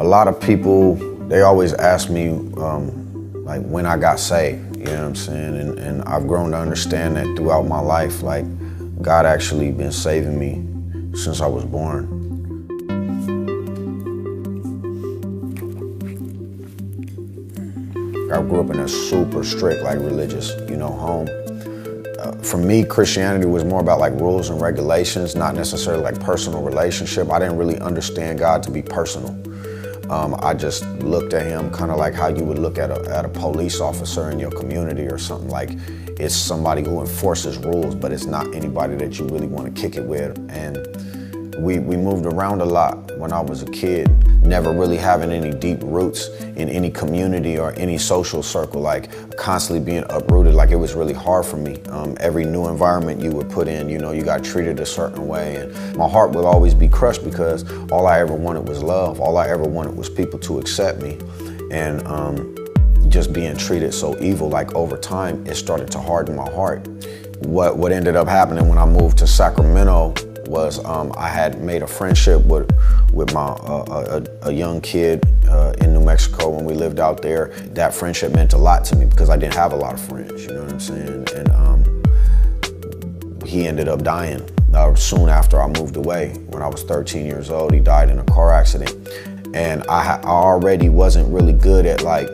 A lot of people, they always ask me, like, when I got saved, you know what I'm saying? And I've grown to understand that throughout my life, like, God actually been saving me since I was born. I grew up in a super strict, like, religious, home. For me, Christianity was more about like rules and regulations, not necessarily like personal relationship. I didn't really understand God to be personal. I just looked at him kind of like how you would look at a police officer in your community or something. Like, it's somebody who enforces rules, but it's not anybody that you really want to kick it with. And we moved around a lot when I was a kid, never really having any deep roots in any community or any social circle, like constantly being uprooted. Like, it was really hard for me. Every new environment you were put in, you got treated a certain way, and my heart would always be crushed because all I ever wanted was love. All I ever wanted was people to accept me, and just being treated so evil. Like, over time, it started to harden my heart. What ended up happening when I moved to Sacramento was I had made a friendship with a young kid in New Mexico when we lived out there. That friendship meant a lot to me because I didn't have a lot of friends, you know what I'm saying? And he ended up dying soon after I moved away. When I was 13 years old, he died in a car accident. And I already wasn't really good at like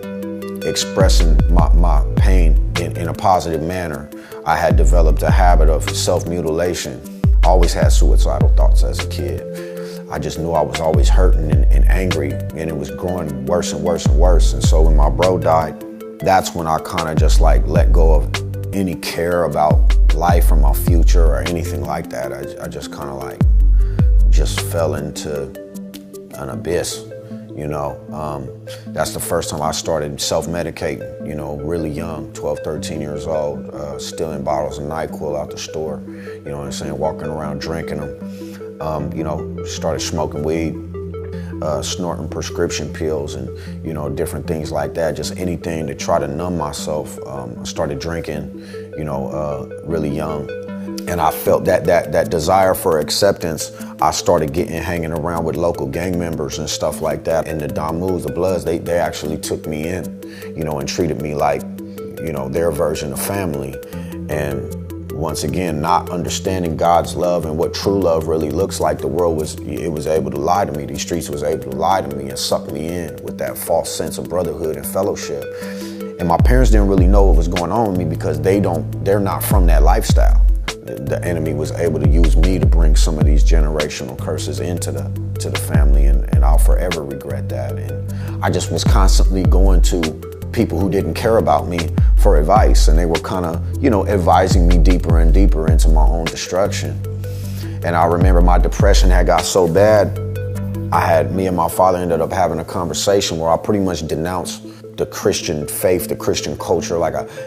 expressing my pain in a positive manner. I had developed a habit of self-mutilation. I always had suicidal thoughts as a kid. I just knew I was always hurting and angry, and it was growing worse and worse and worse. And so when my bro died, that's when I kind of just like let go of any care about life or my future or anything like that. I just kind of like just fell into an abyss, That's the first time I started self-medicating, really young, 12, 13 years old, stealing bottles of NyQuil out the store, walking around drinking them, started smoking weed, snorting prescription pills and, different things like that, just anything to try to numb myself. I started drinking, really young. And I felt that desire for acceptance. I started hanging around with local gang members and stuff like that. And the Damus, the Bloods, they actually took me in, and treated me like, their version of family. And once again, not understanding God's love and what true love really looks like, the world was able to lie to me. These streets was able to lie to me and suck me in with that false sense of brotherhood and fellowship. And my parents didn't really know what was going on with me because they're not from that lifestyle. The enemy was able to use me to bring some of these generational curses into the family, and I'll forever regret that. And I just was constantly going to people who didn't care about me for advice, and they were kind of, advising me deeper and deeper into my own destruction. And I remember my depression had got so bad, me and my father ended up having a conversation where I pretty much denounced the Christian faith, the Christian culture,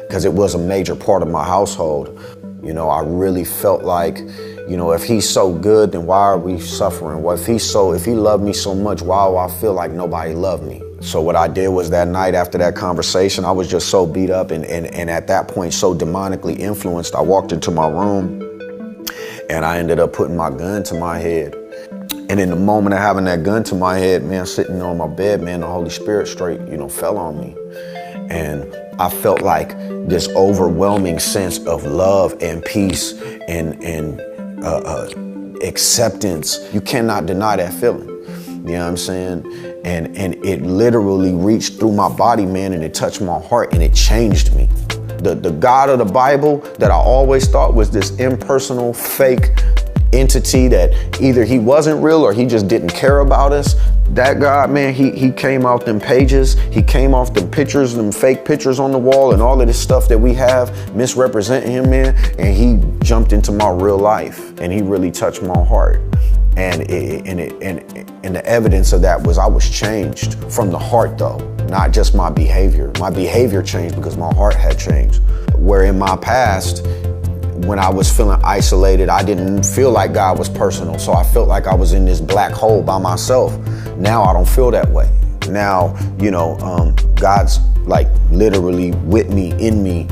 because it was a major part of my household. I really felt like, if he's so good, then why are we suffering? Well, if he loved me so much, why do I feel like nobody loved me? So what I did was that night after that conversation, I was just so beat up and at that point so demonically influenced, I walked into my room and I ended up putting my gun to my head. And in the moment of having that gun to my head, man, sitting on my bed, man, the Holy Spirit straight, fell on me. And I felt like this overwhelming sense of love and peace and acceptance. You cannot deny that feeling. You know what I'm saying? And it literally reached through my body, man, and it touched my heart and it changed me. The God of the Bible that I always thought was this impersonal, fake entity that either he wasn't real or he just didn't care about us. That God, man, he came out them pages. He came off them pictures, them fake pictures on the wall and all of this stuff that we have misrepresenting him, man. And he jumped into my real life and he really touched my heart. And the evidence of that was I was changed from the heart, though, not just my behavior. My behavior changed because my heart had changed. Where in my past, when I was feeling isolated, I didn't feel like God was personal. So I felt like I was in this black hole by myself. Now I don't feel that way. Now, God's like literally with me, in me,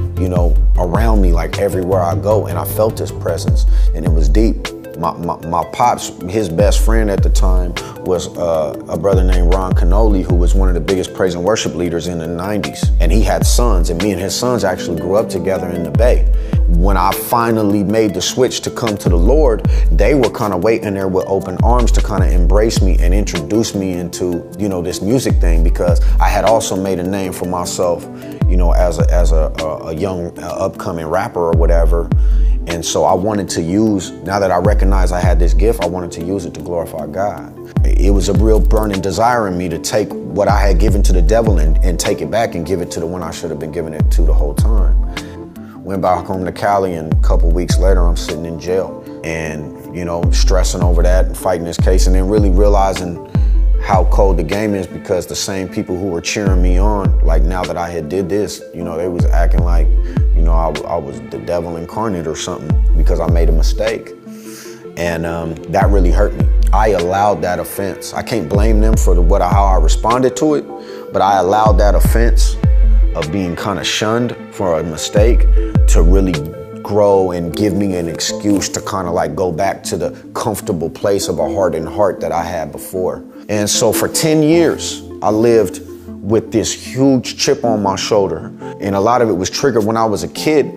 around me, like everywhere I go. And I felt his presence and it was deep. My pops, his best friend at the time was a brother named Ron Canoli, who was one of the biggest praise and worship leaders in the 90s. And he had sons, and me and his sons actually grew up together in the Bay. When I finally made the switch to come to the Lord, they were kind of waiting there with open arms to kind of embrace me and introduce me into, this music thing, because I had also made a name for myself, as a young upcoming rapper or whatever. And so I wanted to use, now that I recognized I had this gift, I wanted to use it to glorify God. It was a real burning desire in me to take what I had given to the devil and take it back and give it to the one I should have been giving it to the whole time. Went back home to Cali, and a couple weeks later, I'm sitting in jail and, stressing over that and fighting this case, and then really realizing how cold the game is, because the same people who were cheering me on, like now that I had did this, they was acting like, I was the devil incarnate or something because I made a mistake. And that really hurt me. I allowed that offense. I can't blame them for how I responded to it, but I allowed that offense of being kind of shunned for a mistake to really grow and give me an excuse to kind of like go back to the comfortable place of a hardened heart that I had before. And so for 10 years, I lived with this huge chip on my shoulder. And a lot of it was triggered when I was a kid.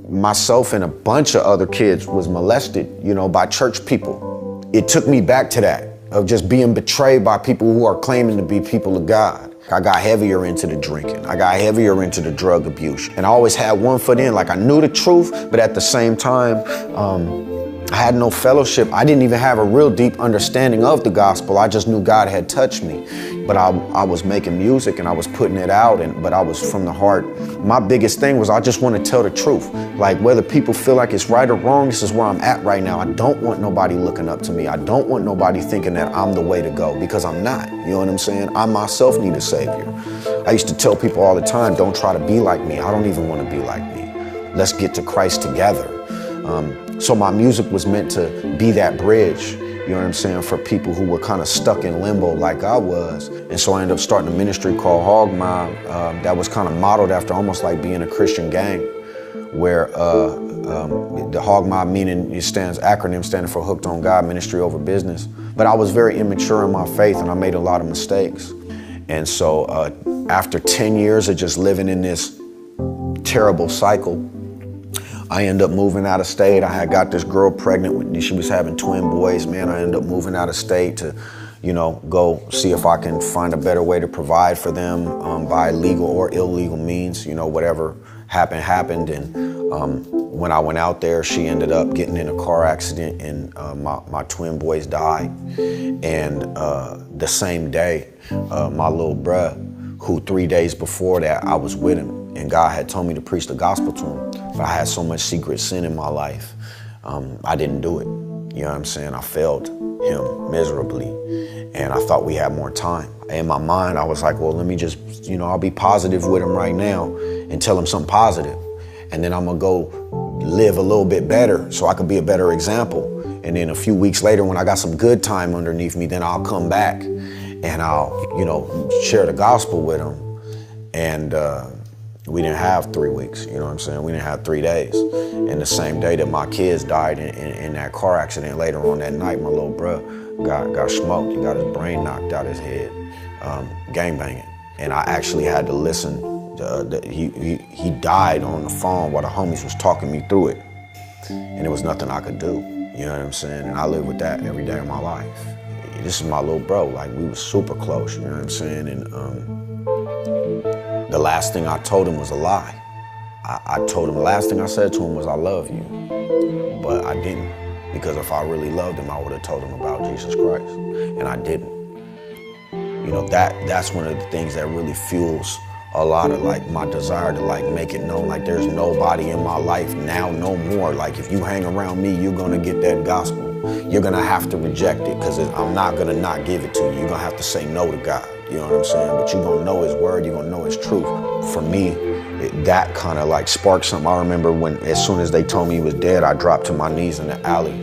Myself and a bunch of other kids was molested, by church people. It took me back to that, of just being betrayed by people who are claiming to be people of God. I got heavier into the drinking. I got heavier into the drug abuse. And I always had one foot in, like I knew the truth, but at the same time, I had no fellowship. I didn't even have a real deep understanding of the gospel. I just knew God had touched me. But I was making music and I was putting it out, but I was from the heart. My biggest thing was I just want to tell the truth. Like, whether people feel like it's right or wrong, this is where I'm at right now. I don't want nobody looking up to me. I don't want nobody thinking that I'm the way to go, because I'm not. You know what I'm saying? I myself need a savior. I used to tell people all the time, don't try to be like me. I don't even want to be like me. Let's get to Christ together. So my music was meant to be that bridge, you know what I'm saying, for people who were kind of stuck in limbo like I was. And so I ended up starting a ministry called Hog Mob that was kind of modeled after almost like being a Christian gang, where the Hog Mob acronym standing for Hooked on God, Ministry Over Business. But I was very immature in my faith, and I made a lot of mistakes. And so after 10 years of just living in this terrible cycle, I ended up moving out of state. I had got this girl pregnant with me. She was having twin boys. Man, I ended up moving out of state to, go see if I can find a better way to provide for them by legal or illegal means. Whatever happened. And when I went out there, she ended up getting in a car accident, and my twin boys died. And the same day, my little bruh, who 3 days before that I was with him, and God had told me to preach the gospel to him, but I had so much secret sin in my life, I didn't do it. You know what I'm saying? I failed him miserably, and I thought we had more time. In my mind, I was like, well, let me just, I'll be positive with him right now and tell him something positive, and then I'm gonna go live a little bit better so I can be a better example. And then a few weeks later, when I got some good time underneath me, then I'll come back and I'll, share the gospel with him. And we didn't have 3 weeks, you know what I'm saying? We didn't have 3 days. And the same day that my kids died in that car accident, later on that night, my little bro got smoked. He got his brain knocked out his head, gangbanging. And I actually had to listen. He died on the phone while the homies was talking me through it. And there was nothing I could do, you know what I'm saying? And I live with that every day of my life. This is my little bro, like we was super close, you know what I'm saying? And the last thing I told him was a lie. I told him, the last thing I said to him was, I love you. But I didn't, because if I really loved him, I would have told him about Jesus Christ, and I didn't. That's one of the things that really fuels a lot of like my desire to like make it known, like there's nobody in my life now, no more. Like if you hang around me, you're gonna get that gospel. You're gonna have to reject it, because I'm not gonna not give it to you. You're gonna have to say no to God, you know what I'm saying? But you're gonna know his word, you're gonna know his truth. For me, that kind of like sparked something. I remember when, as soon as they told me he was dead, I dropped to my knees in the alley.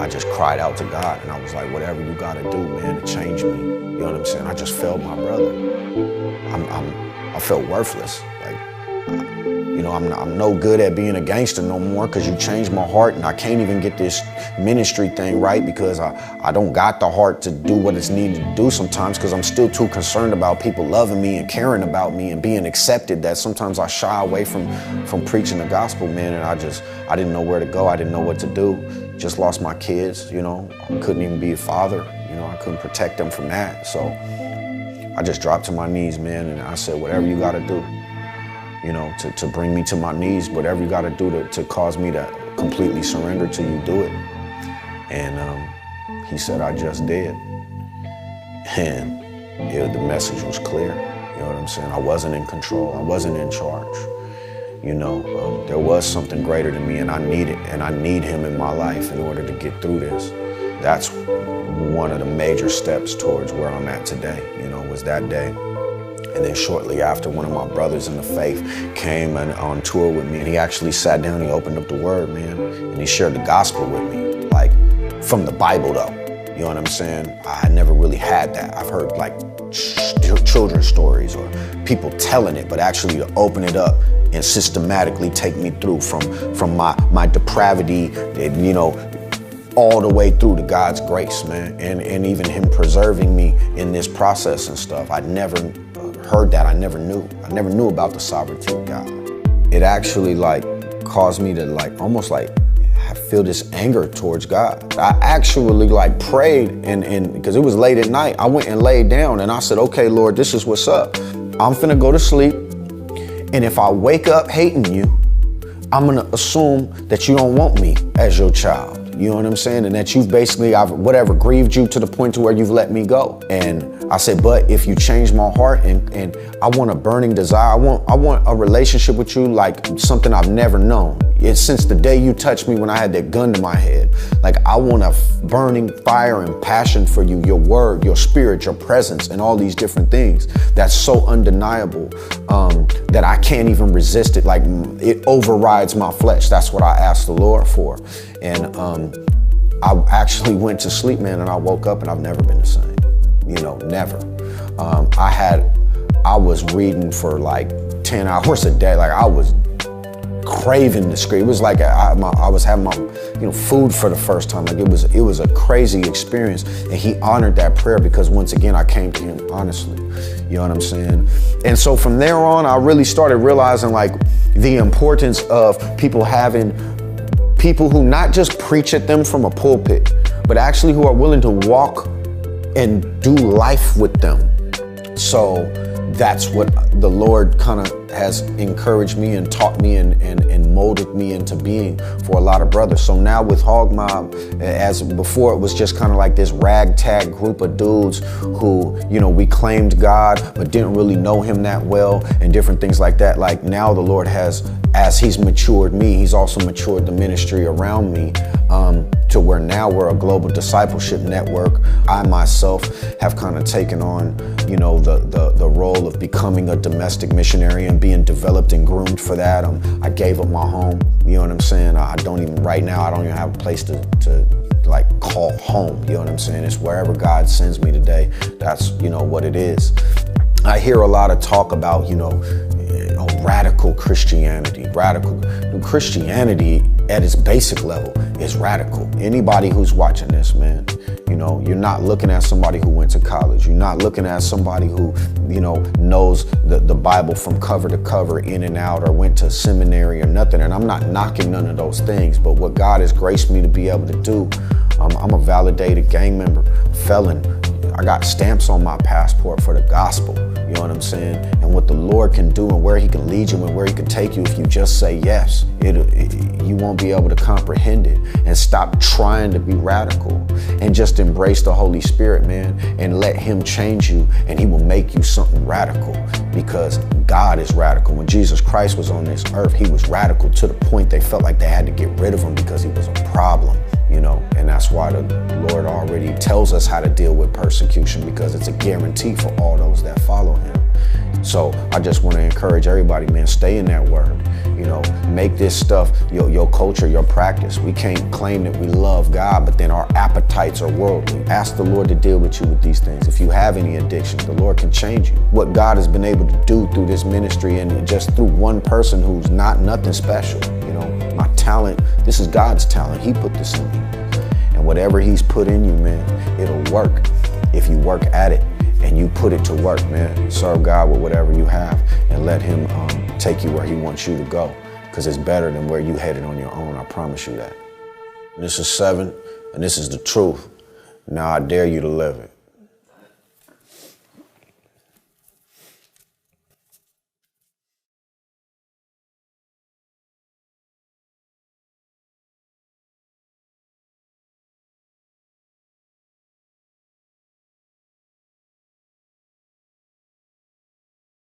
I just cried out to God, and I was like, whatever you gotta do, man, to change me. You know what I'm saying? I just failed my brother. I felt worthless. Like, You know, I'm no good at being a gangster no more because you changed my heart, and I can't even get this ministry thing right because I don't got the heart to do what it's needed to do sometimes because I'm still too concerned about people loving me and caring about me and being accepted that sometimes I shy away from preaching the gospel, man. And I didn't know where to go. I didn't know what to do. Just lost my kids, you know. I couldn't even be a father. You know, I couldn't protect them from that. So I just dropped to my knees, man, and I said, whatever you got to do, you know, to bring me to my knees, whatever you got to do to cause me to completely surrender to you, do it. And he said, I just did. And the message was clear. You know what I'm saying? I wasn't in control. I wasn't in charge. You know, there was something greater than me, and I need him in my life in order to get through this. That's one of the major steps towards where I'm at today, you know, was that day. And then shortly after, one of my brothers in the faith came on tour with me, and he actually sat down, he opened up the word, man, and he shared the gospel with me, like from the Bible though. You know what I'm saying? I never really had that. I've heard like children's stories or people telling it, but actually to open it up and systematically take me through from my depravity, and, you know, all the way through to God's grace, man, and even him preserving me in this process and stuff. I'd never heard that. I never knew about the sovereignty of God. It actually like caused me to like almost like feel this anger towards God. I actually like prayed and because it was late at night, I went and laid down and I said, okay, Lord, this is what's up. I'm finna go to sleep, and if I wake up hating you, I'm gonna assume that you don't want me as your child. You know what I'm saying? And that you've basically, whatever, grieved you to the point to where you've let me go. And I said, but if you change my heart and I want a burning desire, I want a relationship with you like something I've never known. It's since the day you touched me when I had that gun to my head. Like I want a burning fire and passion for you, your word, your spirit, your presence, and all these different things. That's so undeniable that I can't even resist it. Like it overrides my flesh. That's what I asked the Lord for. And I actually went to sleep, man, and I woke up and I've never been the same. You know, never. I was reading for like 10 hours a day. Like I was craving to scream. It was like I was having my, you know, food for the first time. Like it was a crazy experience, and he honored that prayer because once again I came to him honestly. You know what I'm saying? And so from there on, I really started realizing like the importance of people having people who not just preach at them from a pulpit, but actually who are willing to walk and do life with them. So that's what the Lord kind of has encouraged me and taught me and molded me into being for a lot of brothers. So now with Hog Mob, as before, it was just kind of like this ragtag group of dudes who, you know, we claimed God, but didn't really know him that well and different things like that. Like now the Lord has, as he's matured me, he's also matured the ministry around me to where now we're a global discipleship network. I myself have kind of taken on, you know, the role of becoming a domestic missionary and being developed and groomed for that. I gave up my home, you know what I'm saying? Right now, I don't even have a place to like call home, you know what I'm saying? It's wherever God sends me today, that's, you know, what it is. I hear a lot of talk about, you know, radical Christianity. Radical Christianity at its basic level is radical. Anybody who's watching this, man, you know, you're not looking at somebody who went to college. You're not looking at somebody who, you know, knows the Bible from cover to cover, in and out, or went to seminary or nothing. And I'm not knocking none of those things, but what God has graced me to be able to do, I'm a validated gang member, felon. I got stamps on my passport for the gospel. You know what I'm saying? And what the Lord can do and where he can lead you and where he can take you if you just say yes. You won't be able to comprehend it. And stop trying to be radical and just embrace the Holy Spirit, man, and let him change you, and he will make you something radical, because God is radical. When Jesus Christ was on this earth, he was radical to the point they felt like they had to get rid of him because he was a problem. You know, and that's why the Lord already tells us how to deal with persecution, because it's a guarantee for all those that follow him. So I just want to encourage everybody, man, stay in that word. You know, make this stuff your culture, your practice. We can't claim that we love God, but then our appetites are worldly. Ask the Lord to deal with you with these things. If you have any addictions, the Lord can change you. What God has been able to do through this ministry and just through one person who's nothing special. You know, my talent, this is God's talent. He put this in me. And whatever he's put in you, man, it'll work if you work at it. And you put it to work, man. Serve God with whatever you have and let him take you where he wants you to go. Because it's better than where you headed on your own, I promise you that. This is Sevin, and this is the truth. Now I dare you to live it.